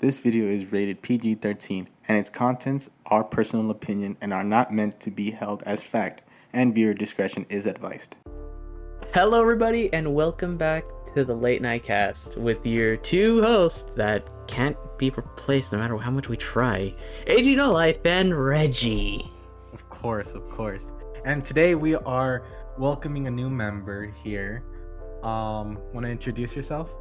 This video is rated PG-13 and its contents are personal opinion and are not meant to be held as fact, and viewer discretion is advised. Hello everybody and welcome back to the Late Night Cast with your two hosts that can't be replaced no matter how much we try. AG No Life and Reggie. Of course. And today we are welcoming a new member here. Want to introduce yourself?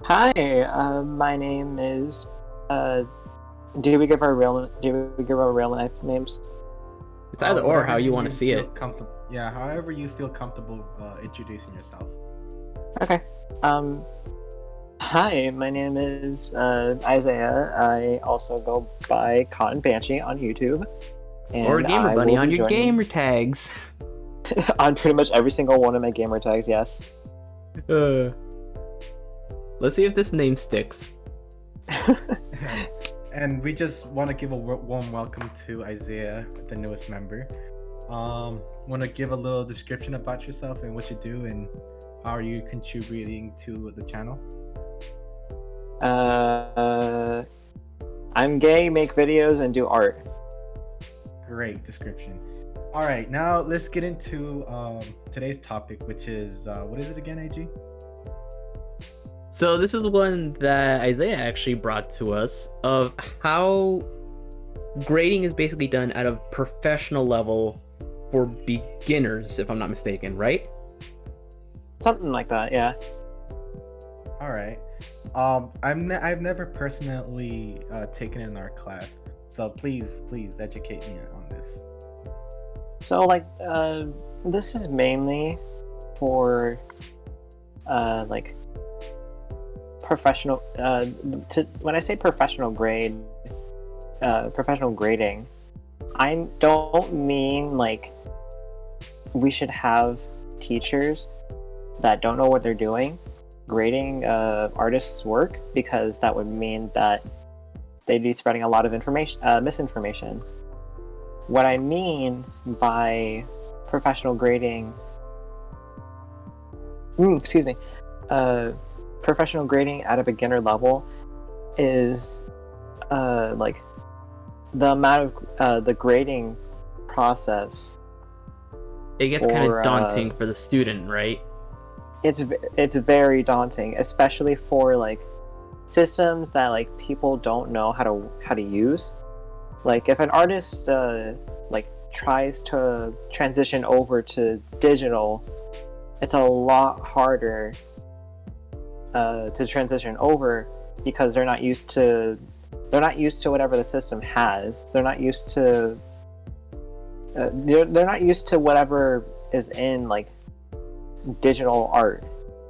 Hi, my name is. Do we give our real life names? It's either or how you want to see it. Yeah, however you feel comfortable introducing yourself. Okay. Hi, my name is Isaiah. I also go by Cotton Banshee on YouTube. And or Gamer Bunny on your gamer tags. On pretty much every single one of my gamer tags, yes. Let's see if this name sticks. And we just want to give a warm welcome to Isaiah, the newest member. Want to give a little description about yourself and what you do and how are you contributing to the channel? I'm gay, make videos, and do art. Great description. All right, now let's get into today's topic, which is what is it again, AG? So this is one that Isaiah actually brought to us of how grading is basically done at a professional level for beginners, if I'm not mistaken, right? Something like that, yeah. All right. I've never personally taken an art class, so please educate me on this. So this is mainly for professional. When I say professional grading, I don't mean like we should have teachers that don't know what they're doing grading artists' work, because that would mean that they'd be spreading a lot of misinformation. What I mean by professional grading, professional grading at a beginner level is like the amount of the grading process. It gets kind of daunting for the student, right? It's very daunting, especially for like systems that like people don't know how to use. Like if an artist tries to transition over to digital, it's a lot harder to transition over because they're not used to whatever the system has. They're not used to whatever is in like digital art.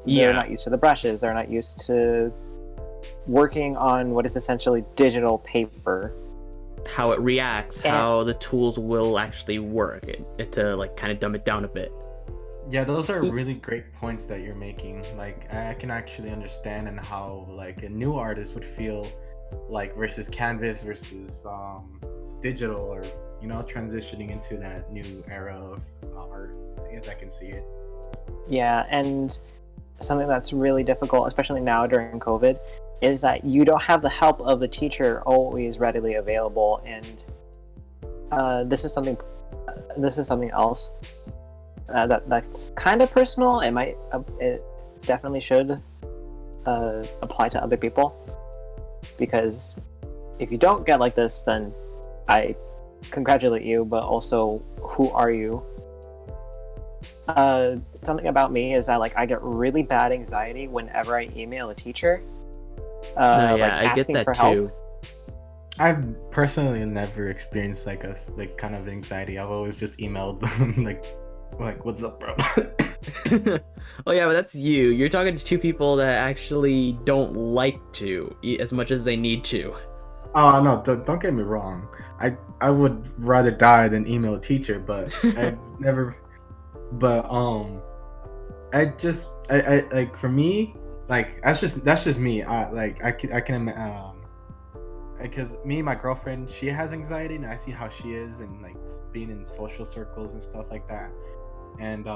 Yeah. They're not used to the brushes. They're not used to working on what is essentially digital paper. How it reacts, how the tools will actually work, to like kind of dumb it down a bit. Yeah, those are really great points that you're making. Like, I can actually understand and how like a new artist would feel like versus canvas versus digital, or transitioning into that new era of art. I guess I can see it. Yeah, and something that's really difficult, especially now during COVID, is that you don't have the help of the teacher always readily available, and this is something else that's kind of personal. It definitely should apply to other people, because if you don't get like this, then I congratulate you, but also who are you? Something about me is that I get really bad anxiety whenever I email a teacher. I get that too. I've personally never experienced kind of anxiety. I've always just emailed them like what's up, bro? Well, yeah, but that's you. You're talking to two people that actually don't like to as much as they need to. Oh no! Don't get me wrong. I would rather die than email a teacher, but I've never. But I like, for me, like that's just me. I can because me and my girlfriend, she has anxiety, and I see how she is, and like being in social circles and stuff like that. And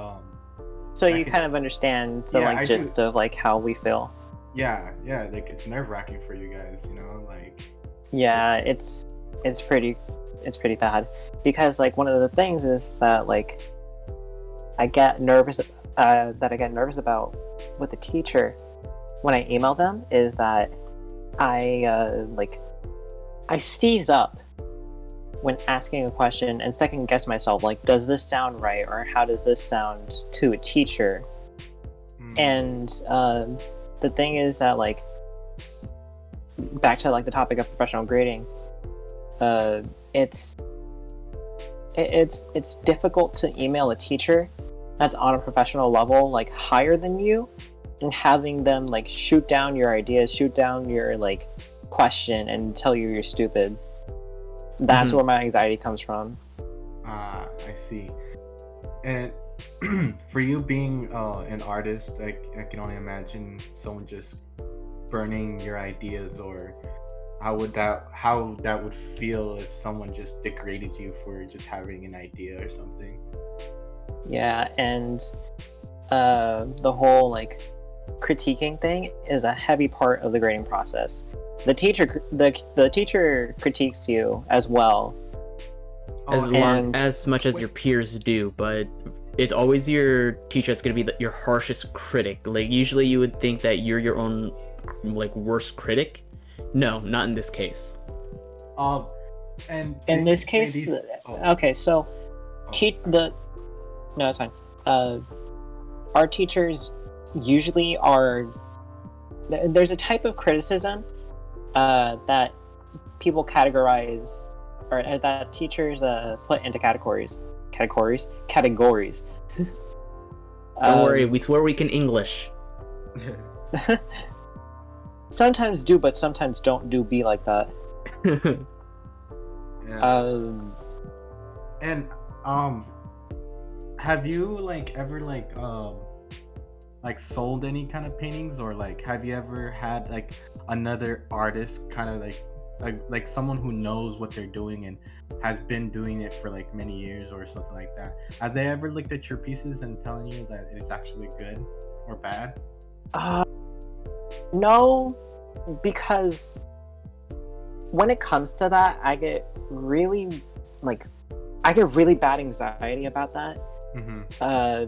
so you kind of understand the gist of like how we feel. yeah, like it's nerve-wracking for you guys, you know, like Yeah, it's pretty bad because like one of the things is that like I get nervous about with the teacher when I email them is that I seize up when asking a question and second guess myself, like, does this sound right, or how does this sound to a teacher? And the thing is that, like, back to like the topic of professional grading, it's difficult to email a teacher that's on a professional level, like higher than you, and having them like shoot down your ideas, shoot down your like question, and tell you you're stupid. That's where my anxiety comes from. I see. And for you being an artist, I can only imagine someone just burning your ideas, or how that would feel if someone just degraded you for just having an idea or something. Yeah, and the whole like critiquing thing is a heavy part of the grading process. The teacher critiques you as well, as much as your peers do, but it's always your teacher that's going to be your harshest critic. Like, usually you would think that you're your own like worst critic. No, not in this case. And in this case, okay, so no, it's fine. Our teachers usually are. There's a type of criticism that people categorize, or that teachers put into categories. Don't worry, we swear we can English. Sometimes do, but sometimes don't do be like that. Yeah. And have you like ever like sold any kind of paintings, or like have you ever had like another artist kind of like someone who knows what they're doing and has been doing it for like many years or something like that? Have they ever looked at your pieces and telling you that it's actually good or bad? No, because when it comes to that, I get really bad anxiety about that.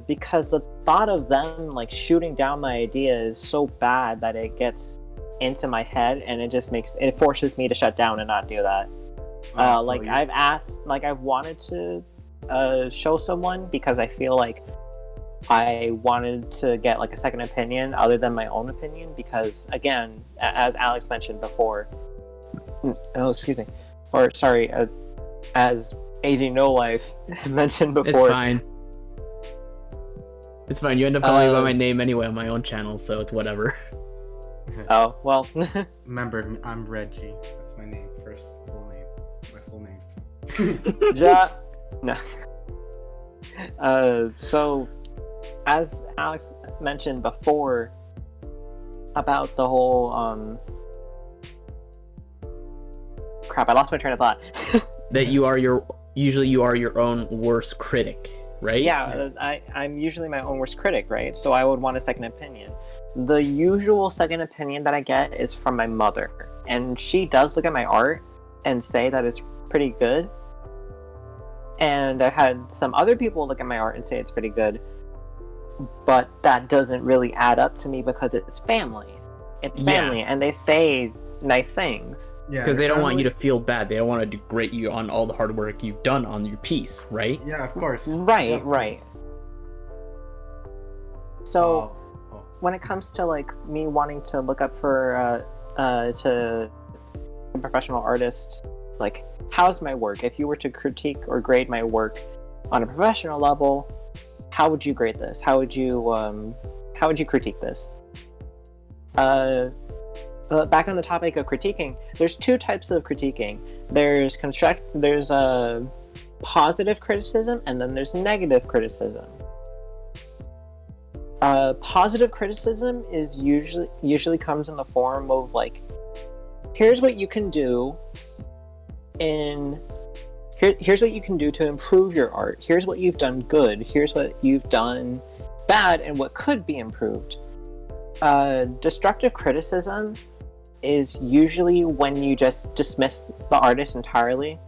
Because the thought of them like shooting down my idea is so bad that it gets into my head, and it forces me to shut down and not do that. I've wanted to show someone because I feel like I wanted to get like a second opinion other than my own opinion, because again, as Alex mentioned before, as AG No Life mentioned before. It's fine. It's fine. You end up calling me by my name anyway on my own channel, so it's whatever. Oh, well. Remember, I'm Reggie. That's my name. My full name. No. So, as Alex mentioned before about the whole crap, I lost my train of thought. That you are your own worst critic, right? Yeah, I'm usually my own worst critic, right? So I would want a second opinion. The usual second opinion that I get is from my mother, and she does look at my art and say that it's pretty good. And I've had some other people look at my art and say it's pretty good, but that doesn't really add up to me because it's family. It's family, and they say nice things. Yeah, because they don't want you to feel bad. They don't want to degrade you on all the hard work you've done on your piece, right? Yeah, of course. Right, yeah, of right. course. So, when it comes to like me wanting to look up for to a professional artist, like, how's my work? If you were to critique or grade my work on a professional level, how would you grade this? How would you critique this? Back on the topic of critiquing, there's two types of critiquing. There's positive criticism, and then there's negative criticism. Positive criticism is usually comes in the form of like, here's what you can do here's what you can do to improve your art. Here's what you've done good. Here's what you've done bad, and what could be improved. Destructive criticism is usually when you just dismiss the artist entirely,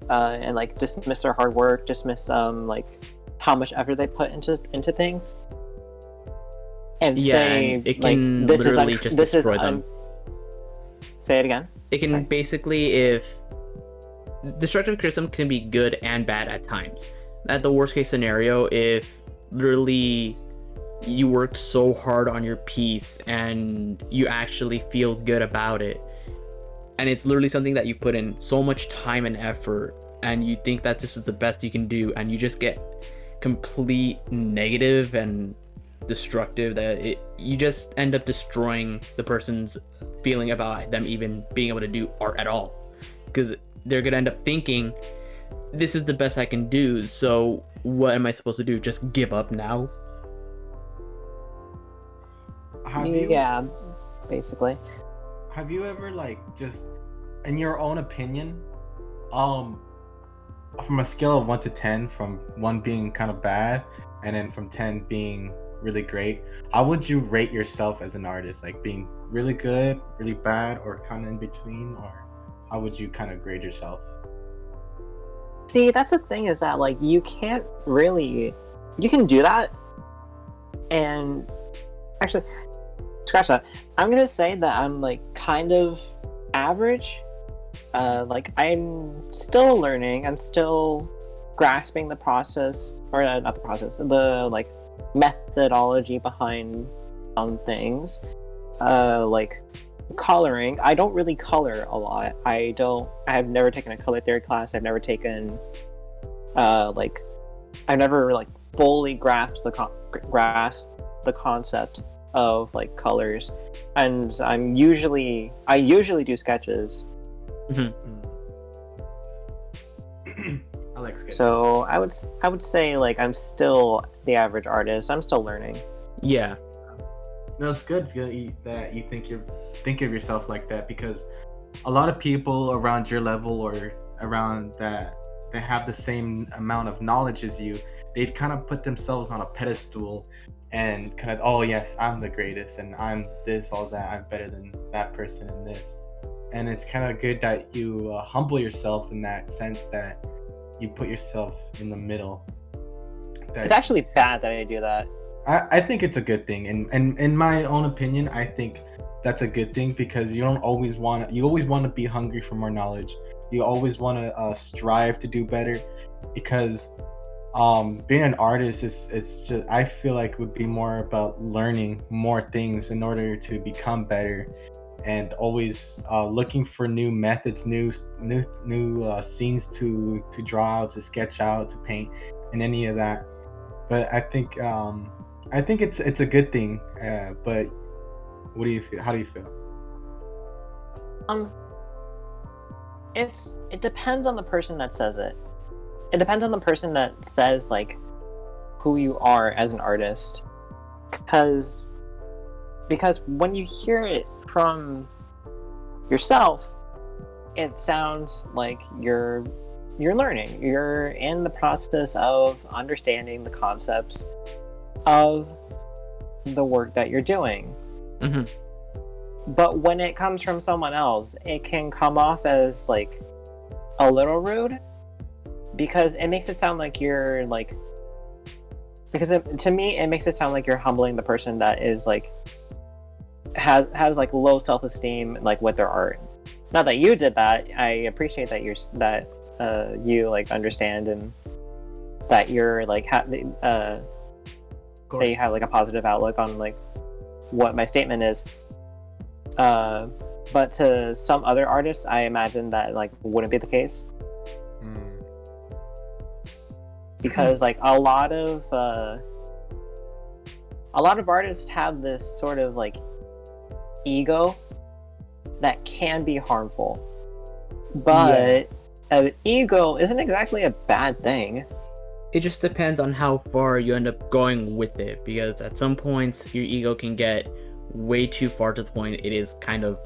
and like dismiss their hard work, dismiss like how much effort they put into things, and Yeah, say and it like can this literally is just this is destroy them. Say it again. It can Okay. basically, if destructive criticism can be good and bad at times. At the worst case scenario, if literally you worked so hard on your piece and you actually feel good about it, and it's literally something that you put in so much time and effort, and you think that this is the best you can do, and you just get complete negative and destructive, that you just end up destroying the person's feeling about them even being able to do art at all, because they're gonna end up thinking this is the best I can do, so what am I supposed to do, just give up now? Have you Yeah, basically. have you ever like just in your own opinion, um from a scale of 1 to 10, from 1 being kind of bad and then from 10 being really great, how would you rate yourself as an artist, like being really good, really bad, or kind of in between, or how would you kind of grade yourself? See, that's the thing, is that like you can't really, you can do that, and actually, scratch that. I'm gonna say that I'm like kind of average. Like I'm still learning. I'm still grasping the process, or not the process, the like methodology behind some things. Like coloring. I don't really color a lot. I have never taken a color theory class. I've never taken, like, I've never like fully grasped the concept of like colors, and I usually do sketches. I like sketches. So I would say like I'm still the average artist. I'm still learning. Yeah. No, it's good that you think of yourself like that, because a lot of people around your level or around that have the same amount of knowledge as you, they'd kind of put themselves on a pedestal and kind of, oh yes, I'm the greatest and I'm this, all that, I'm better than that person in this. And it's kind of good that you humble yourself in that sense, that you put yourself in the middle. It's actually bad that I do that. I think it's a good thing, and in my own opinion, I think that's a good thing, because you always want to be hungry for more knowledge. You always want to strive to do better, because being an artist it's just, I feel like it would be more about learning more things in order to become better, and always looking for new methods, new scenes to draw out, to sketch out, to paint, and any of that. But I think it's a good thing. But what do you feel? How do you feel? It depends on the person that says it. It depends on the person that says like who you are as an artist, because when you hear it from yourself, it sounds like you're learning. You're in the process of understanding the concepts of the work that you're doing. Mm-hmm. But when it comes from someone else, it can come off as like a little rude, because it makes it sound like you're like, to me it makes it sound like you're humbling the person that is like has like low self-esteem like with their art. Not that you did that. I appreciate that you like understand, and that you're like that you have like a positive outlook on like what my statement is. But to some other artists, I imagine that like wouldn't be the case, because like a lot of artists have this sort of like ego that can be harmful, but an ego isn't exactly a bad thing. It just depends on how far you end up going with it, because at some points your ego can get way too far to the point it is kind of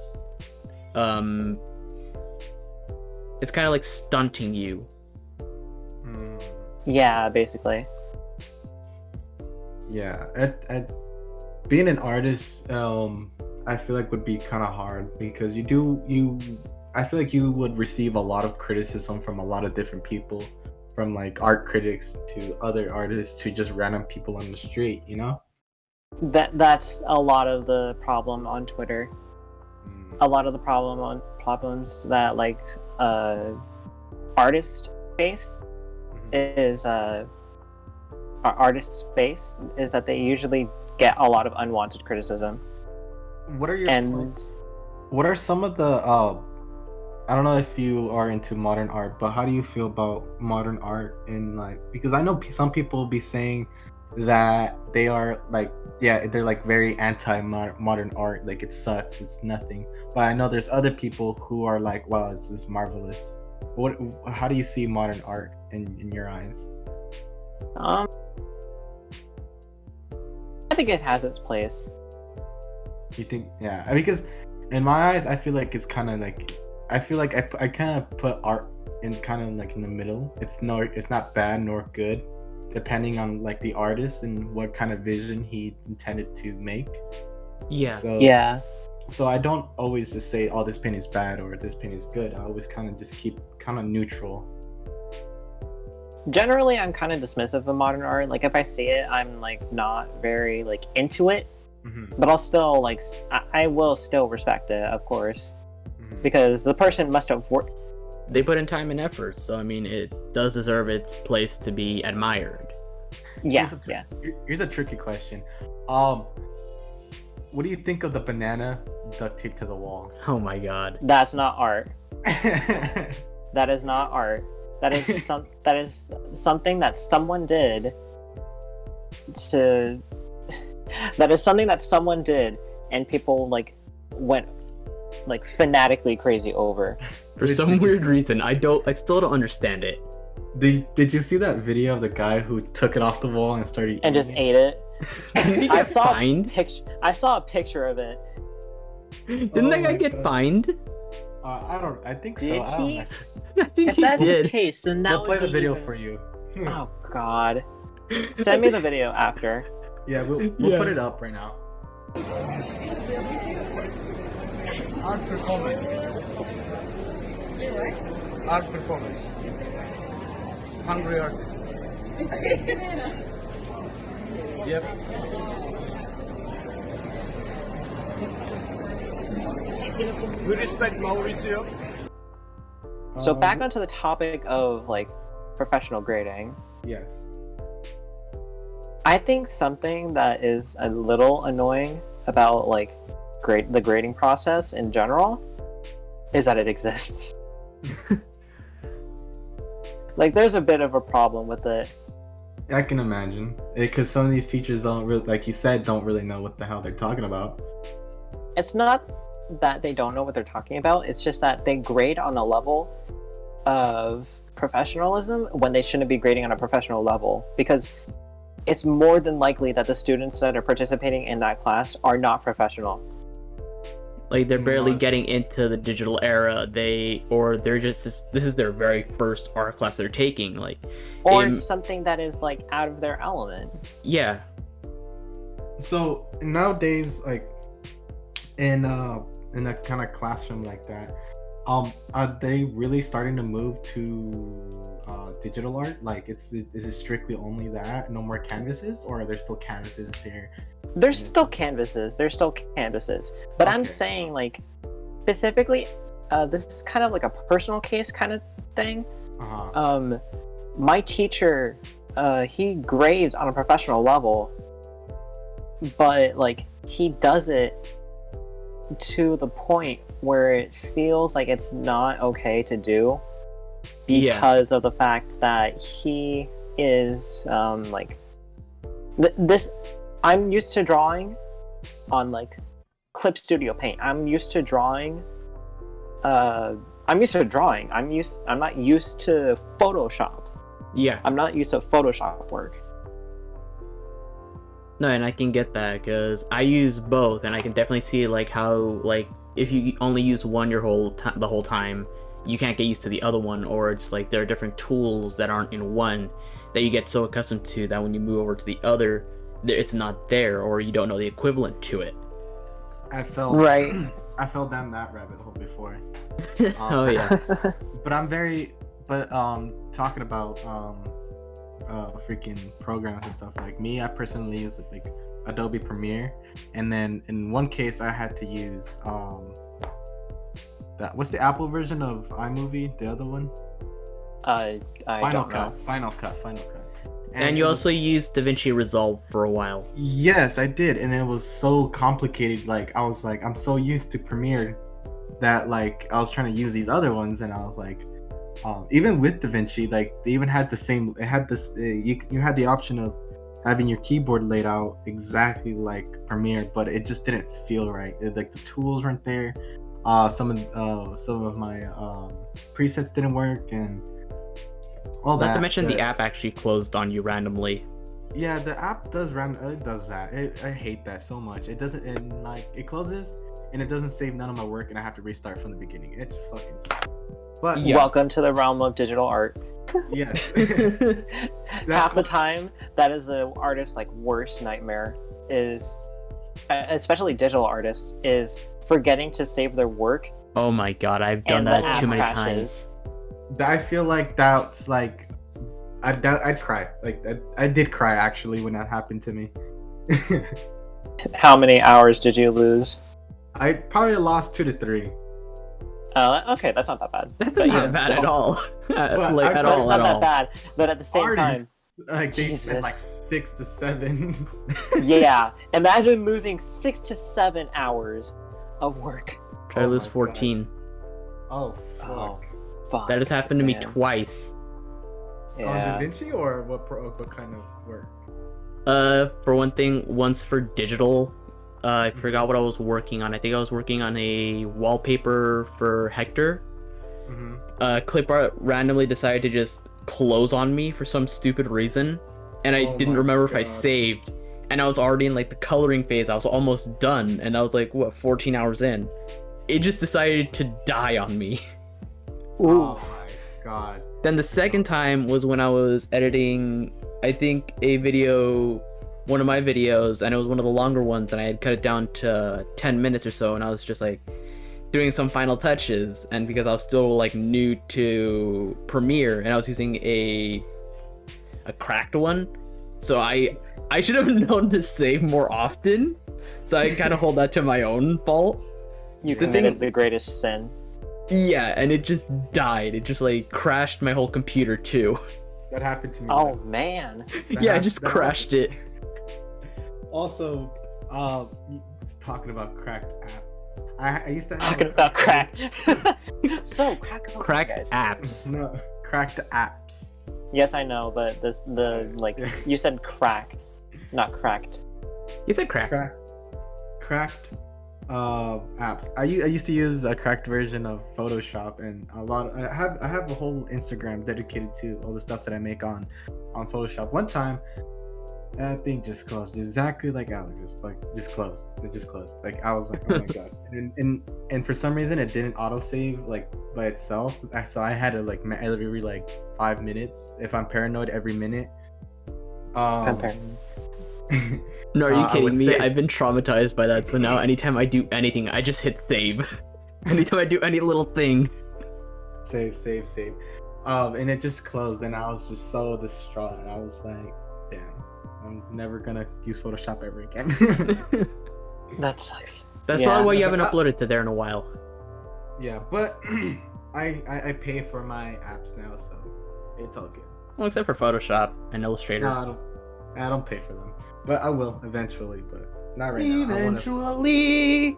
it's kind of like stunting you. Yeah, basically. Yeah, being an artist, I feel like would be kind of hard because I feel like you would receive a lot of criticism from a lot of different people, from like art critics to other artists to just random people on the street, you know? That's a lot of the problem on Twitter. Mm. A lot of the problems that like artists face Mhm. is artists face is that they usually get a lot of unwanted criticism. What are your And what are some of the I don't know if you are into modern art, but how do you feel about modern art? And like, because I know some people be saying that they are like, yeah, they're like very anti modern art, like it sucks, it's nothing. But I know there's other people who are like, wow, it's just marvelous. How do you see modern art in your eyes? I think it has its place. You think, yeah, because in my eyes, I feel like it's kind of like, I feel like I kind of put art in kind of like in the middle. It's not bad nor good, depending on like the artist and what kind of vision he intended to make. Yeah. So Yeah. so I don't always just say, oh, this paint is bad or this paint is good. I always kind of just keep kind of neutral. Generally, I'm kind of dismissive of modern art. Like if I see it, I'm like not very like into it, Mhm, but I'll still like I will still respect it, of course, mhm. because the person must have worked. They put in time and effort, so I mean, it does deserve its place to be admired. Yeah, Here's a yeah. Here's a tricky question. What do you think of the banana duct tape to the wall? Oh my god. That's not art. That is not art. That is something that someone did to. That is something that someone did, and people like went like fanatically crazy over. For Wait, some did you weird see- reason, I still don't understand it. Did you see that video of the guy who took it off the wall and started And just eating ate it. Didn't he I get saw fined? I saw a picture of it. Didn't Oh that guy my get God. fined? I think Did so. I don't he? know. I think If he that's did. the case, then that We'll would play the be video even- for you. Oh God! Send me the video after. Yeah, we'll Yeah. put it up right now. Art performance. Art performance. Hungry artist. Yep. We respect Mauricio. So back onto the topic of like professional grading. Yes. I think something that is a little annoying about like the grading process in general is that it exists. Like there's a bit of a problem with it. I can imagine, because some of these teachers don't really, like you said, don't really know what the hell they're talking about. It's not that they don't know what they're talking about, it's just that they grade on a level of professionalism when they shouldn't be grading on a professional level, because it's more than likely that the students that are participating in that class are not professional. Like they're barely Not- getting into the digital era. They're just this is their very first art class they're taking. Like, Or Im- it's something that is like out of their element. yeah, So nowadays, like in a kind of classroom like that, are they really starting to move to digital art? Like, is it strictly only that, no more canvases, or are there still canvases here? There's still canvases. But I'm Okay. saying like specifically, this is kind of like a personal case kind of thing. Uh-huh. My teacher, he grades on a professional level, but like he does it to the point where it feels like it's not okay to do Yeah. because of the fact that he is like this. I'm used to drawing on like Clip Studio Paint. I'm used to drawing. I'm not used to Photoshop. yeah. I'm not used to Photoshop work. No, and I can get that because I use both, and I can definitely see like how like if you only use one the whole time, you can't get used to the other one, or it's like there are different tools that aren't in one that you get so accustomed to that when you move over to the other, it's not there, or you don't know the equivalent to it. I fell Right. I fell down that rabbit hole before. Oh yeah. But talking about freaking programs and stuff, like me, I personally use like Adobe Premiere, and then in one case I had to use what's the Apple version of iMovie, the other one? I Final don't Cut. know. Final Cut. And it you also was- used DaVinci Resolve for a while. Yes, I did, and it was so complicated. Like I was like, I'm so used to Premiere that like I was trying to use these other ones, and I was like, even with DaVinci, like they even had the same. It had this. You had the option of having your keyboard laid out exactly like Premiere, but it just didn't feel right. Like the tools weren't there. Some of my presets didn't work, and all that. Not to mention the that- app actually closed on you randomly. Yeah, the app does it does that. I hate that so much. It doesn't, and like it closes and it doesn't save none of my work, and I have to restart from the beginning. It's fucking sucks. But Yeah. Welcome to the realm of digital art. yes, Half the what- time, that is an artist's like worst nightmare. Is especially digital artists is forgetting to save their work. Oh my god, I've done And the that app too many crashes. times. I feel like that's like I'd cry. Like I did cry actually when that happened to me. How many hours did you lose? I probably lost 2 to 3. Okay, that's not that bad. That's But not even bad still. at all. Well, Like I've at done- That's all, not at that all. bad. But at the same Artists, time, like they spent like Jesus. 6 to 7. yeah. Imagine losing 6 to 7 hours of work. Try to Oh lose my 14. Oh fuck. Oh, fuck. That has happened to me man. twice. On Yeah. DaVinci or what kind of work? For one thing, once for digital, I forgot what I was working on. I think I was working on a wallpaper for Hector. Mm-hmm. Clipart randomly decided to just close on me for some stupid reason, and I Oh didn't my remember if I God. saved. And I was already in like the coloring phase. I was almost done, and I was like, what, 14 hours in? It just decided to die on me. Oh Oof. my god. Then the second time was when I was editing, I think, one of my videos, and it was one of the longer ones, and I had cut it down to 10 minutes or so, and I was just like doing some final touches, and because I was still like new to Premiere, and I was using a cracked one, so I should have known to save more often, so I kind of hold that to my own fault. You The committed thing- the greatest sin. Yeah, and it just died. It just like crashed my whole computer too. That happened to me. Oh man. Yeah, I just crashed it. Also, talking about cracked app. I used to have Talking about crack. So crack. open, Crack guys. apps. No, cracked apps. Yes, I know, but like you said crack, not cracked. You said crack. Cracked apps. I used to use a cracked version of Photoshop, and I have a whole Instagram dedicated to all the stuff that I make on Photoshop. One time, that thing just closed, exactly like Alex. Just closed. It just closed. Like I was like, oh my god. And for some reason, it didn't autosave like by itself. So I had to like every like 5 minutes. If I'm paranoid, every minute. No, are you I would kidding me? save. I've been traumatized by that, so now anytime I do anything, I just hit save. Anytime I do any little thing. Save. And it just closed, and I was just so distraught. And I was like, damn, I'm never gonna use Photoshop ever again. That sucks. That's Yeah. probably why you Yeah, haven't but uploaded to there in a while. Yeah, but I pay for my apps now, so it's all good. Well, except for Photoshop and Illustrator. No, I don't pay for them, but I will eventually. But not right now. Eventually.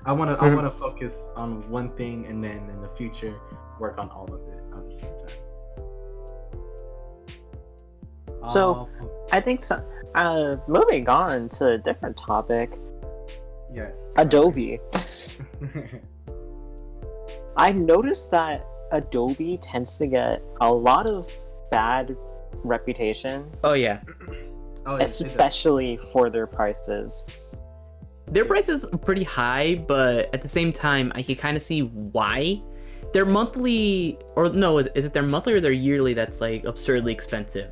I want to focus on one thing, and then in the future work on all of it at the same time. So- I think so. Moving on to a different topic, yes, Adobe. I've noticed that Adobe tends to get a lot of bad reputation, Oh yeah. Oh, it does. especially for their prices. Their price is pretty high, but at the same time, I can kind of see why. Their monthly, or no, is it their monthly or their yearly that's like absurdly expensive?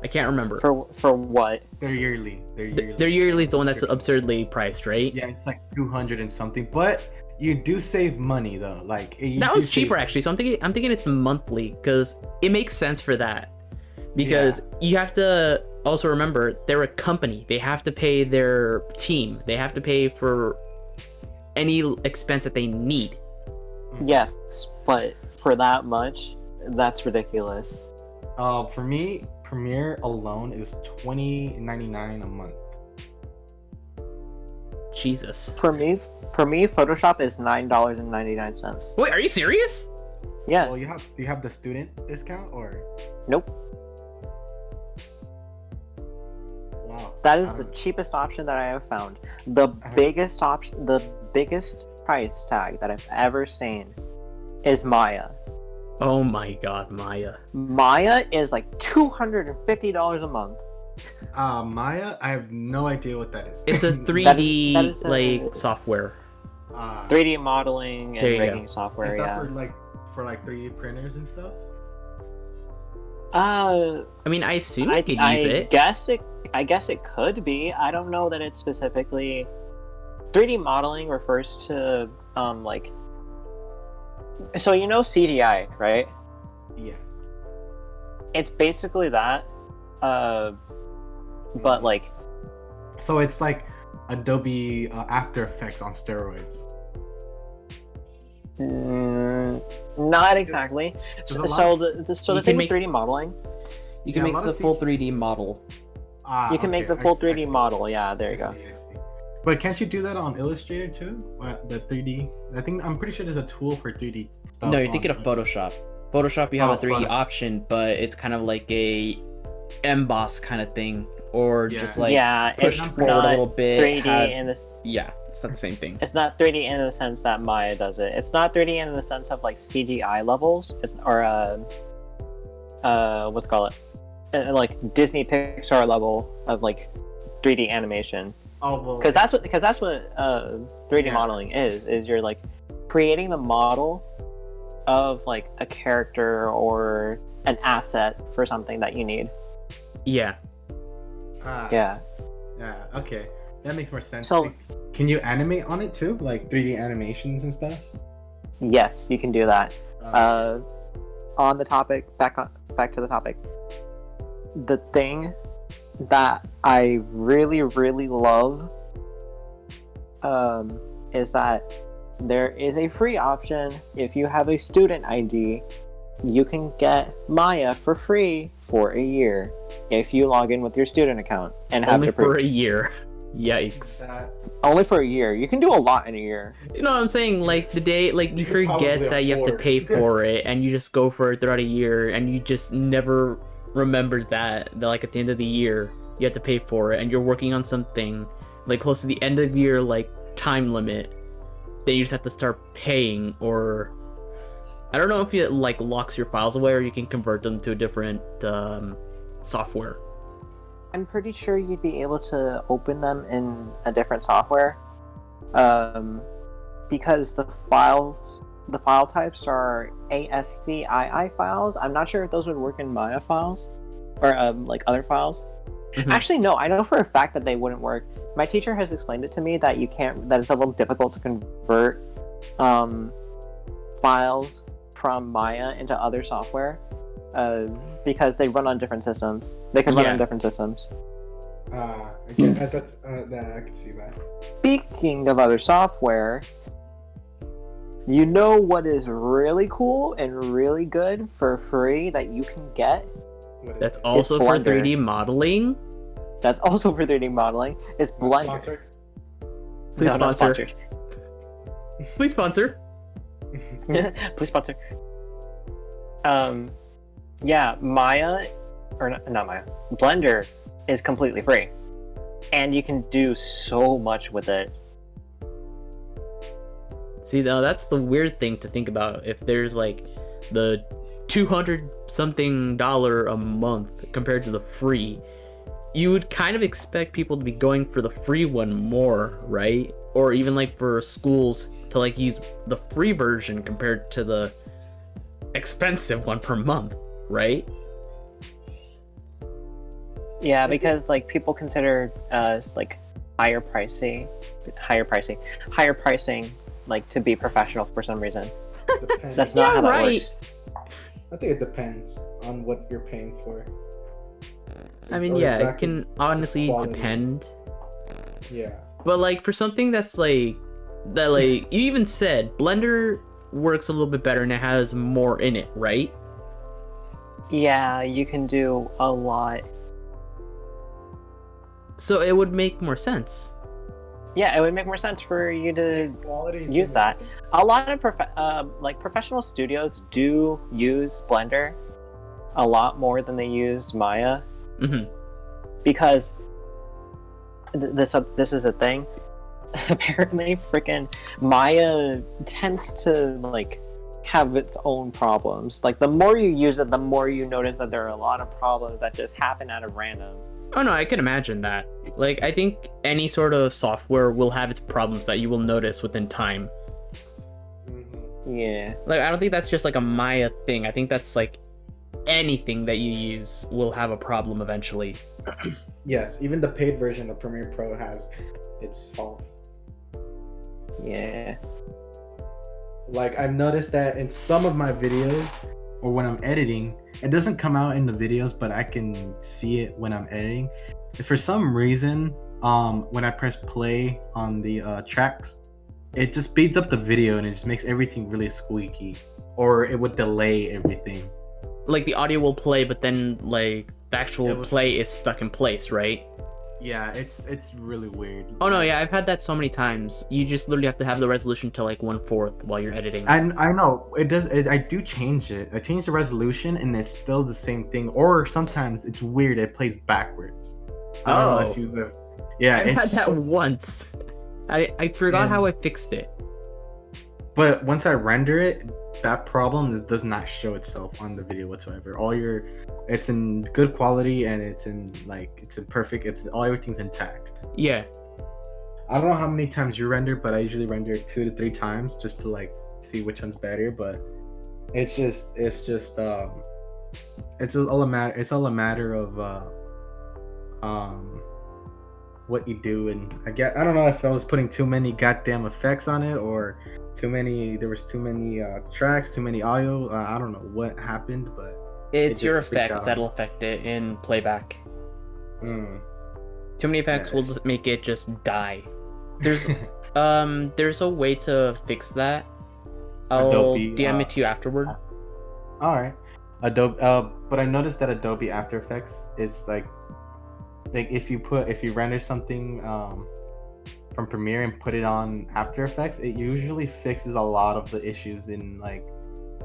I can't remember. For what? They're yearly. Their yearly is the one that's absurdly priced, right? Yeah, it's like 200 and something, but you do save money though. Like That one's cheaper actually, so I'm thinking it's monthly because it makes sense for that. Because you have to also remember they're a company. They have to pay their team. They have to pay for any expense that they need. Yes, but for that much, that's ridiculous. For me, Premiere alone is $20.99 a month. Jesus. For me, Photoshop is $9.99. Wait, are you serious? Yeah. Well, do you have the student discount or? Nope. Wow. That is the cheapest option that I have found. The biggest option, the biggest price tag that I've ever seen is Maya. Oh my god, Maya. Maya is like $250 a month. Maya, I have no idea what that is. It's a 3D that is like software. 3D modeling and There you rigging go. software. Is that Yeah. for 3D printers and stuff? I mean, I assume I could use it. I guess it could be. I don't know that it's specifically 3D modeling refers to like. So you know CGI, right? Yes. It's basically that, but like. So it's like Adobe After Effects on steroids. Not exactly. There's a So lot the thing with 3D modeling, You can Yeah, a make lot the of full CG 3D model. you can make the full 3D model. Yeah, there you go. I see. But can't you do that on Illustrator too? The 3D. I'm pretty sure there's a tool for 3D stuff. No, you're thinking of Photoshop. Photoshop, you have Oh, a 3D Photoshop. option, but it's kind of like a emboss kind of thing, or Yeah. just like Yeah, push it's forward a not little bit. 3D have- in this. Yeah, it's not the same thing. It's not 3D in the sense that Maya does it. It's not 3D in the sense of like CGI levels, what's it called like Disney Pixar level of like 3D animation. Oh well. Because that's what 3D Yeah. modeling is you're like creating the model of like a character or an asset for something that you need. Yeah. Yeah. Yeah. Okay. That makes more sense. So- Can you animate on it too, like 3D animations and stuff? Yes, you can do that. On the topic, back to the topic. The thing that I really, really love is that there is a free option. If you have a student ID, you can get Maya for free for a year if you log in with your student account and have Only to prove for a year. Yikes. only for a year. You can do a lot in a year. You know what I'm saying? Like the day, like you could forget probably that you have to afford. pay for it, and you just go for it throughout a year, and you just never remember that like at the end of the year you have to pay for it, and you're working on something like close to the end of year like time limit. Then you just have to start paying, or I don't know if it like locks your files away, or you can convert them to a different software. I'm pretty sure you'd be able to open them in a different software, because the file types are ASCII files. I'm not sure if those would work in Maya files or like other files. Mhm. Actually, no. I know for a fact that they wouldn't work. My teacher has explained it to me that you can't. That it's a little difficult to convert files from Maya into other software. Because they run on different systems. They can run Yeah. on different systems. Again, that's I can see that. Speaking of other software, you know what is really cool and really good for free that you can get? What is That's it? also for Blender. 3D modeling. That's also for 3D modeling. Is Blender. Sponsored? Please No, not sponsor. Please sponsor. Please sponsor. Yeah, Maya, or not Maya, Blender is completely free. And you can do so much with it. See, now that's the weird thing to think about. If there's like the $200 something a month compared to the free, you would kind of expect people to be going for the free one more, right? Or even like for schools to like use the free version compared to the expensive one per month, right? Yeah, because like people consider like higher pricing, like to be professional for some reason. Depends. That's not Yeah, how that right. works. I think it depends on what you're paying for. I mean, Or yeah, exactly- it can honestly quality. depend. Yeah. But like for something that's like that, like you even said, Blender works a little bit better and it has more in it, right? Yeah, you can do a lot. So it would make more sense. Yeah, it would make more sense for you to Quality is use that. A lot of professional studios do use Blender a lot more than they use Maya, Hmm. because this is a thing. Apparently, freaking Maya tends to like have its own problems. Like the more you use it, the more you notice that there are a lot of problems that just happen out of random. Oh no, I can imagine that. Like, I think any sort of software will have its problems that you will notice within time. Yeah. Like, I don't think that's just like a Maya thing. I think that's like anything that you use will have a problem eventually. Yes, even the paid version of Premiere Pro has its fault. Yeah. Like I've noticed that in some of my videos or when I'm editing, it doesn't come out in the videos, but I can see it when I'm editing. If for some reason, when I press play on the tracks, it just speeds up the video and it just makes everything really squeaky, or it would delay everything. Like the audio will play, but then like the actual It was- play is stuck in place, right? Yeah, it's really weird. Oh no, yeah, I've had that so many times. You just literally have to have the resolution to like 1/4 while you're editing. I know it does. I do change it. I change the resolution, and it's still the same thing. Or sometimes it's weird. It plays backwards. I don't know if Oh. you've ever. Yeah, I've had it's that so- once. I forgot And- how I fixed it. But once I render it, that problem does not show itself on the video whatsoever. It's in good quality and it's in perfect. Everything's intact. Yeah. I don't know how many times you render, but I usually render it 2 to 3 times just to like see which one's better. But it's all a matter of what you do. And I don't know if I was putting too many goddamn effects on it or there was too many tracks, too many audio. I don't know what happened, but It's It your just freaked effects out. that'll affect it in playback. mm. Too many effects will Yes. just make it just die. There's a way to fix that. I'll Adobe, DM it to you afterward. All right, Adobe. But I noticed that Adobe After Effects is like if you render something from Premiere and put it on After Effects, it usually fixes a lot of the issues in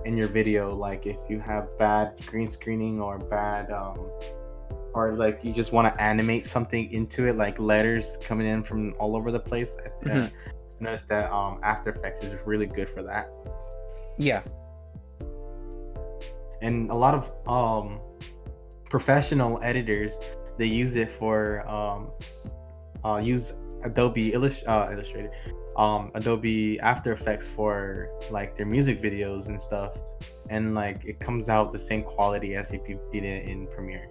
your video. Like if you have bad green screening or bad or like you just want to animate something into it, like letters coming in from all over the place. Mhm. I noticed that After Effects is really good for that. Yeah. And a lot of professional editors, they use it for use Adobe Illustrator, Adobe After Effects for like their music videos and stuff, and like it comes out the same quality as if you did it in Premiere.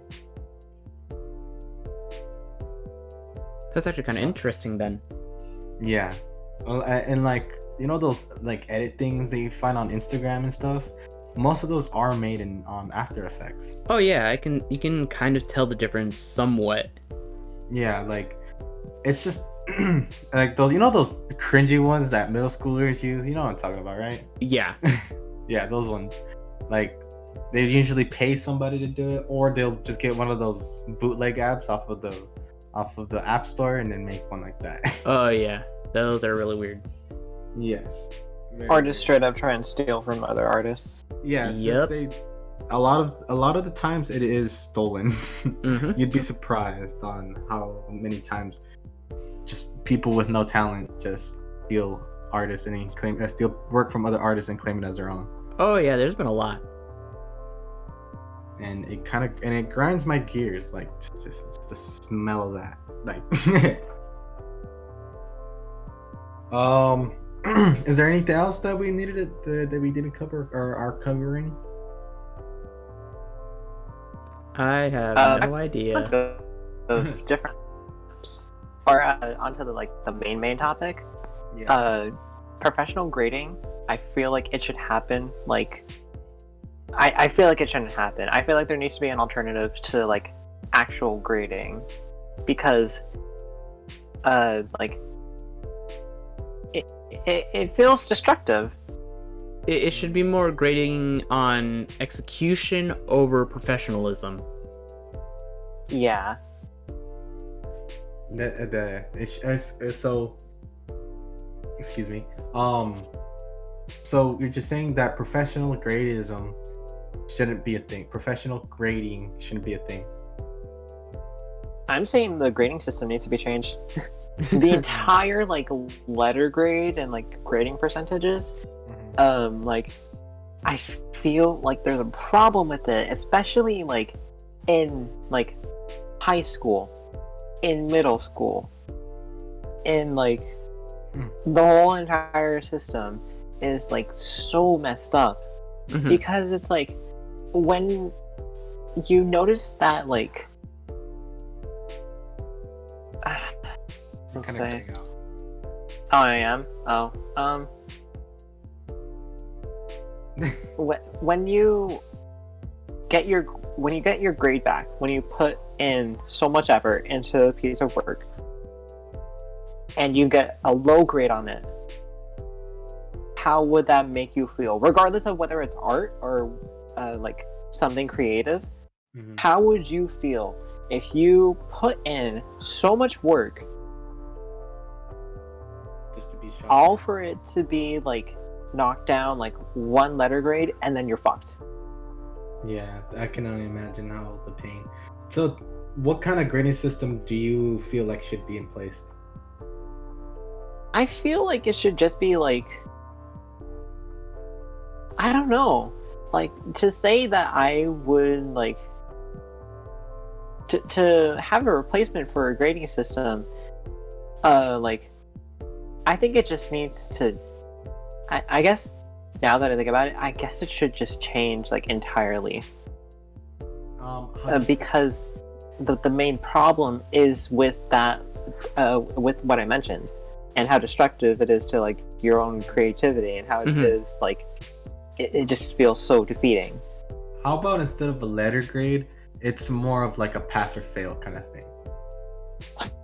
That's actually kind of interesting then. Yeah, well, and like those like edit things that you find on Instagram and stuff, most of those are made in After Effects. Oh yeah, you can kind of tell the difference somewhat. Yeah, like it's just like those those cringy ones that middle schoolers use. You know what I'm talking about, right? Yeah. Yeah, those ones. Like they usually pay somebody to do it, or they'll just get one of those bootleg apps off of the App Store and then make one like that. Oh yeah. Those are really weird. Yes. Very Or weird. just straight up try and steal from other artists. Yeah. It's Yep. just a lot of the times it is stolen. Hmm. You'd be surprised on how many times just people with no talent just steal artists and steal work from other artists and claim it as their own. Oh yeah, there's been a lot. And it grinds my gears, like just the smell of that. Like is there anything else that we needed that we didn't cover or are covering? I have Uh, no idea. those different or onto the main topic. Yeah. Professional grading, I feel like it should happen I feel like it shouldn't happen. I feel like there needs to be an alternative to like actual grading, because like it feels destructive. It should be more grading on execution over professionalism. Yeah. So, excuse me. So you're just saying that professional gradism shouldn't be a thing. Professional grading shouldn't be a thing. I'm saying the grading system needs to be changed. The entire like letter grade and like grading percentages, like I feel like there's a problem with it, especially like in like high school, in middle school, in like the whole entire system is like so messed up. Because it's like when you notice that like let's say, oh I am when you get your grade back, when you put in so much effort into a piece of work and you get a low grade on it, how would that make you feel, regardless of whether it's art or like something creative? How would you feel if you put in so much work just to be shocked, all for it to be like knocked down like one letter grade and then you're fucked? Yeah, I can only imagine how the pain. So what kind of grading system do you feel like should be in place? I feel like it should just be like, I don't know, like to say that I would like to have a replacement for a grading system, like I think it just needs to, I guess now that I think about it, I guess it should just change like entirely. Because the main problem is with that, with what I mentioned, and how destructive it is to like your own creativity, and how it is like it just feels so defeating. How about instead of a letter grade, it's more of like a pass or fail kind of thing?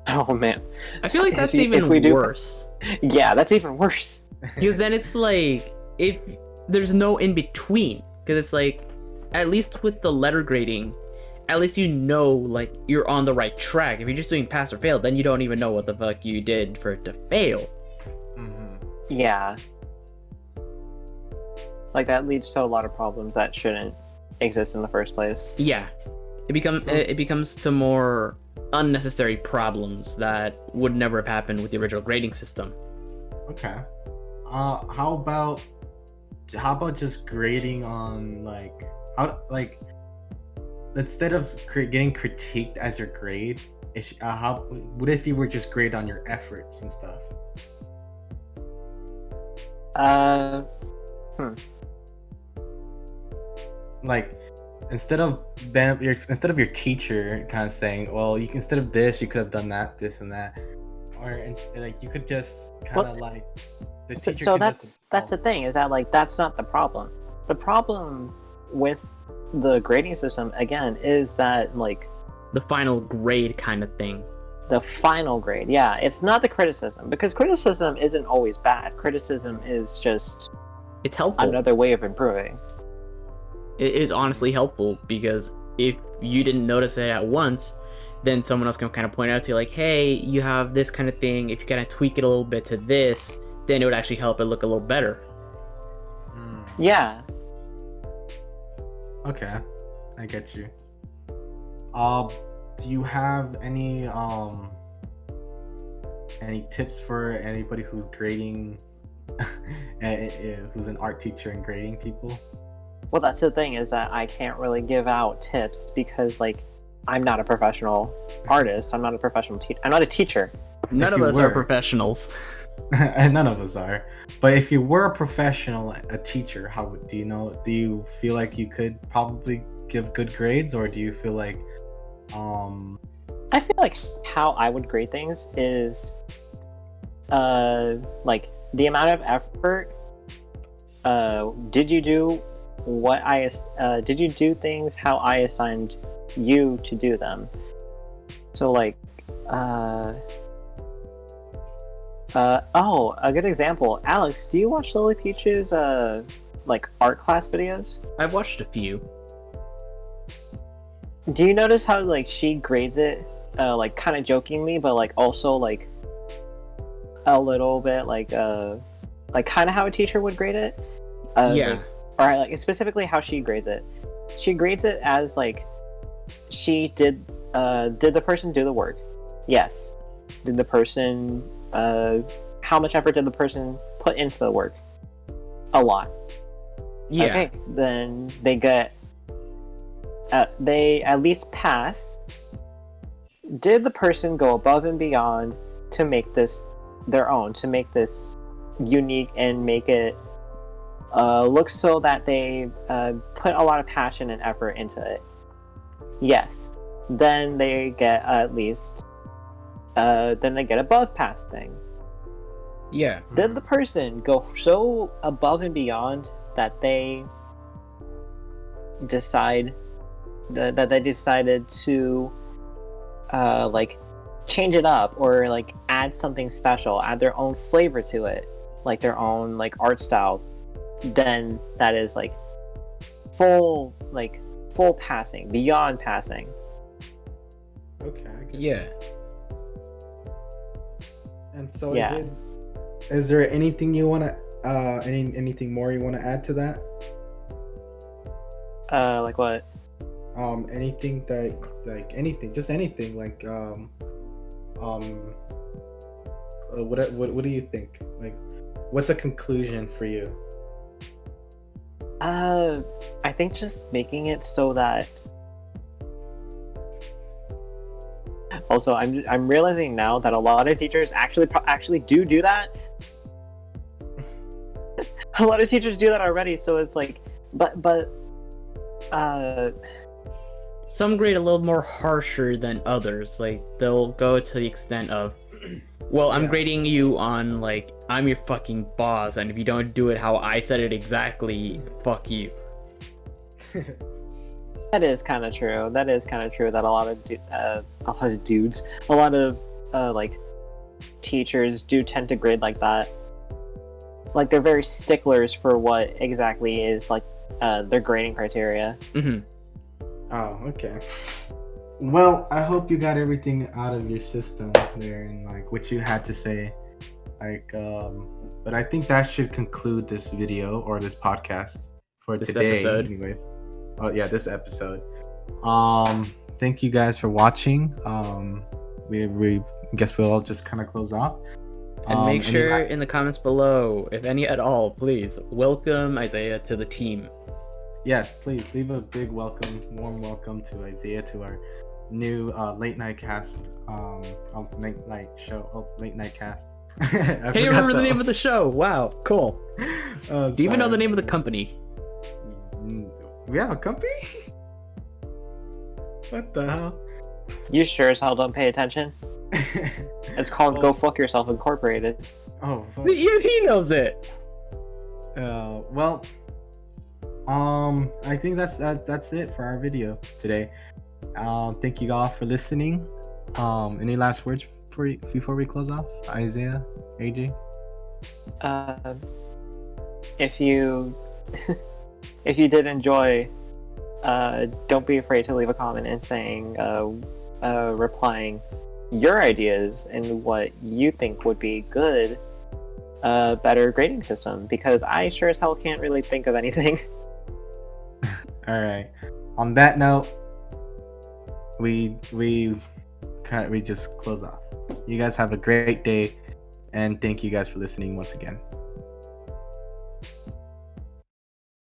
Oh man, I feel like that's worse. Yeah, that's even worse. Because then it's like, if there's no in between, because it's like, at least with the letter grading, at least you know like you're on the right track. If you're just doing pass or fail, then you don't even know what the fuck you did for it to fail. Yeah, like that leads to a lot of problems that shouldn't exist in the first place. Yeah, it becomes to more unnecessary problems that would never have happened with the original grading system. Okay. How about just grading on like instead of getting critiqued as your grade, what if you were just grade on your efforts and stuff? Like instead of your teacher kind of saying, well, instead of this you could have done that, this and that, or like you could just kind of like the teacher. So that's the thing, is that like that's not the problem. The problem with the grading system again is that like the final grade kind of thing. The final grade, yeah, it's not the criticism, because criticism isn't always bad. Criticism is just, it's helpful. Another way of improving. It is honestly helpful, because if you didn't notice it at once, then someone else can kind of point out to you like, hey, you have this kind of thing, if you kind of tweak it a little bit to this, then it would actually help it look a little better. Yeah. Okay, I get you. Do you have any tips for anybody who's grading, who's an art teacher and grading people? Well, that's the thing, is that I can't really give out tips because like I'm not a professional artist. I'm not a professional teacher. I'm not a teacher. None of us are professionals. None of us are. But if you were a professional, a teacher, do you feel like you could probably give good grades, or do you feel like I feel like how I would grade things is, like the amount of effort. Did you do what did you do things how I assigned you to do them? So like, oh, a good example. Alex, do you watch Lily Peach's like art class videos? I've watched a few. Do you notice how like she grades it, like kind of jokingly, but like also like a little bit like kind of how a teacher would grade it? Yeah. Like, or like specifically how she grades it. She grades it as like she did the person do the work? Yes. Did the person how much effort did the person put into the work? A lot. Yeah. Okay, then they get they at least pass. Did the person go above and beyond to make this their own, to make this unique and make it look so that they put a lot of passion and effort into it? Yes. Then they get at least then they get above passing. Yeah. Did the person go so above and beyond that they decided to like change it up or like add something special, add their own flavor to it, like their own like art style? Then that is like full passing, beyond passing. Okay. I get it. Yeah. And so, Yeah. is there anything you want to, anything more you want to add to that? Like what? Anything that, like anything, just anything, like, what do you think? Like, what's a conclusion for you? I think just making it so that. Also, I'm realizing now that a lot of teachers actually do that. A lot of teachers do that already, so it's like, but Some grade a little more harsher than others. Like, they'll go to the extent of, well, I'm Yeah. grading you on, like, I'm your fucking boss, and if you don't do it how I said it exactly, fuck you. that is kind of true. That is kind of true that a lot of dudes, a lot of like teachers do tend to grade like that. Like they're very sticklers for what exactly is like their grading criteria. Hmm. Oh, okay. Well, I hope you got everything out of your system there and like what you had to say. Like, but I think that should conclude this video or this podcast for This today. episode. Anyways. Oh yeah, this episode. Thank you guys for watching. We guess we'll all just kind of close off. And make any sure last- in the comments below, if any at all, please welcome Isaiah to the team. Yes, please leave a big welcome, warm welcome to Isaiah to our new late night cast. Late night show. Late night cast. Can you remember the name of the show? Wow, cool. Do you even know the name of the company? We have a company? What the hell? You sure as hell don't pay attention. It's called Go Fuck Yourself Incorporated. Oh, fuck. He knows it. Well, I think that's it for our video today. Thank you all for listening. Any last words before we close off? Isaiah, AJ? If you if you did enjoy, don't be afraid to leave a comment and saying replying your ideas and what you think would be good better grading system, because I sure as hell can't really think of anything. All right. On that note, we just close off. You guys have a great day, and thank you guys for listening once again.